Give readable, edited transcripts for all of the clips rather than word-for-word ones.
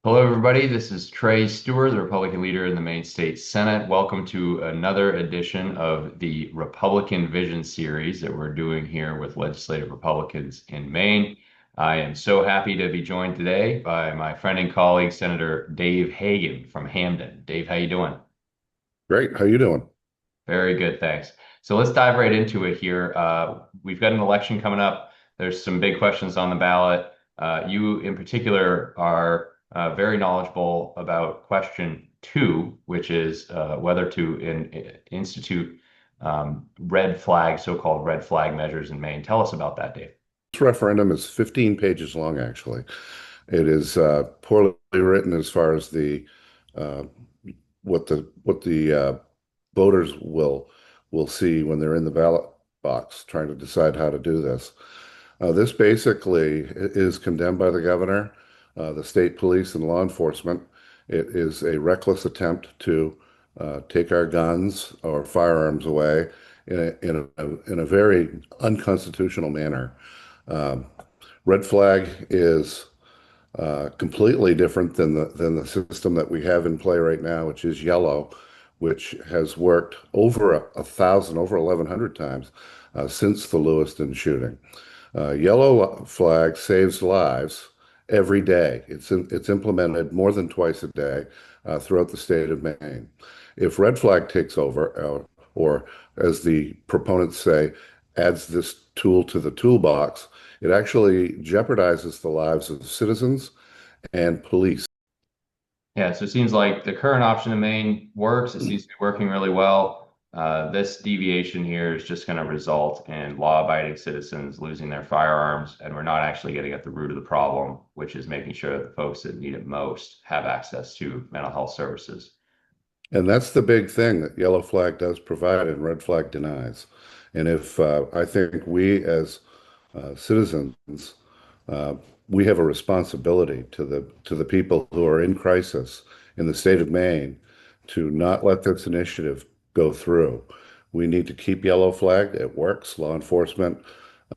Hello, everybody. This is Trey Stewart, the Republican leader in the Maine State Senate. Welcome to another edition of the Republican Vision series that we're doing here with legislative Republicans in Maine. I am so happy to be joined today by my friend and colleague, Senator Dave Haggan from Hamden. Dave, how you doing? Great. How you doing? Very good, thanks. So let's dive right into it here. We've got an election coming up. There's some big questions on the ballot. You, in particular, are very knowledgeable about question two, which is whether to institute so-called red flag measures in Maine. Tell us about that, Dave. This referendum is 15 pages long, actually. It is poorly written as far as the uh, what the voters will see when they're in the ballot box trying to decide how to do this. This basically is condemned by the governor, the state police, and law enforcement. It is a reckless attempt to take our guns or firearms away in a very unconstitutional manner. Um, Red flag is completely different than the system that we have in play right now, which is yellow, which has worked over a thousand, over 1,100 times since the Lewiston shooting. Yellow flag saves lives every day. It's implemented more than twice a day throughout the state of Maine. If red flag takes over, or as the proponents say, adds this tool to the toolbox, it actually jeopardizes the lives of citizens and police. Yeah, so it seems like the current option in Maine works. It seems to be working really well. This deviation here is just going to result in law-abiding citizens losing their firearms, and we're not actually getting at the root of the problem, which is making sure that the folks that need it most have access to mental health services. And that's the big thing that yellow flag does provide and red flag denies. And if I think we as citizens, uh, we have a responsibility to the people who are in crisis in the state of Maine to not let this initiative go through. We need to keep yellow flag. It works. Law enforcement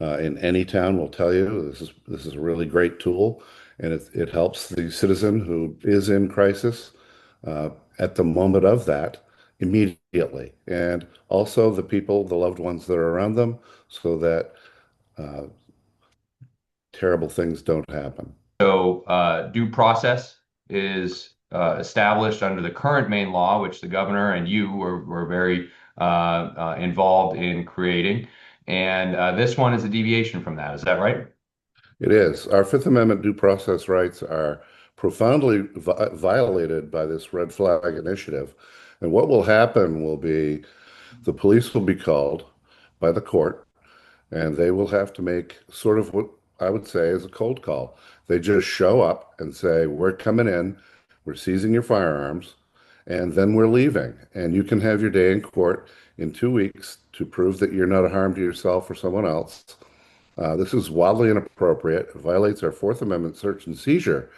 in any town will tell you this is a really great tool, and it helps the citizen who is in crisis uh, at the moment of that immediately, and also the people, the loved ones that are around them, so that uh, terrible things don't happen. So, due process is established under the current Maine law, which the governor and you were very involved in creating. And this one is a deviation from that. Is that right? It is. Our Fifth Amendment due process rights are profoundly violated by this red flag initiative. And what will happen will be the police will be called by the court, and they will have to make sort of what I would say is a cold call. They just show up and say, "We're coming in, we're seizing your firearms, and then we're leaving. And you can have your day in court in 2 weeks to prove that you're not a harm to yourself or someone else." This is wildly inappropriate. It violates our Fourth Amendment search and seizure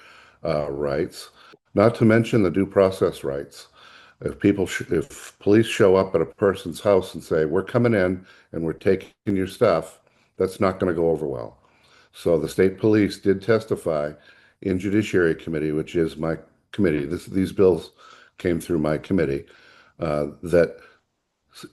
rights, not to mention the due process rights. If police show up at a person's house and say, "We're coming in and we're taking your stuff," that's not going to go over well. So the state police did testify in Judiciary Committee, which is my committee. These bills came through my committee, that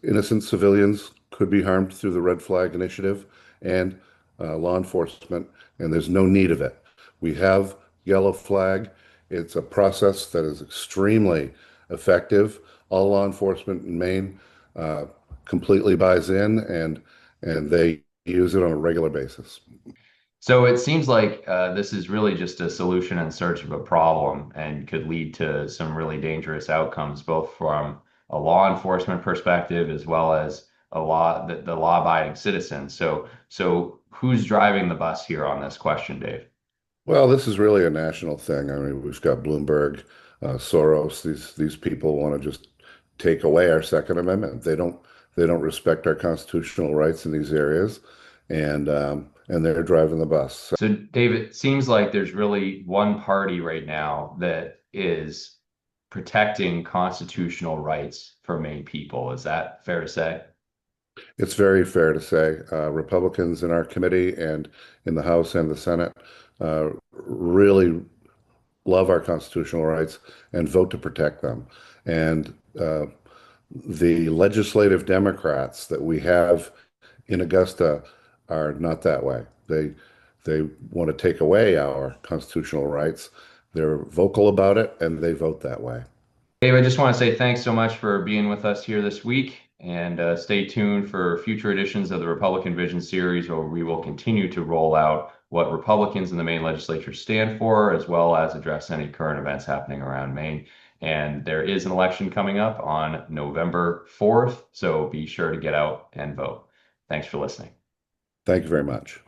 innocent civilians could be harmed through the red flag initiative and law enforcement, and there's no need of it. We have yellow flag. It's a process that is extremely effective. All law enforcement in Maine uh, completely buys in, and they use it on a regular basis. So it seems like this is really just a solution in search of a problem and could lead to some really dangerous outcomes, both from a law enforcement perspective as well as the law-abiding citizen. So who's driving the bus here on this question, Dave? Well, this is really a national thing. I mean, we've got Bloomberg, Soros. These people want to just take away our Second Amendment. They don't respect our constitutional rights in these areas, and they're driving the bus. So, Dave, it seems like there's really one party right now that is protecting constitutional rights for Maine people. Is that fair to say? It's very fair to say Republicans in our committee and in the House and the Senate really love our constitutional rights and vote to protect them. And the legislative Democrats that we have in Augusta are not that way. They want to take away our constitutional rights. They're vocal about it and they vote that way. Dave, I just want to say thanks so much for being with us here this week, and stay tuned for future editions of the Republican Vision series, where we will continue to roll out what Republicans in the Maine legislature stand for, as well as address any current events happening around Maine. And there is an election coming up on November 4th, so be sure to get out and vote. Thanks for listening. Thank you very much.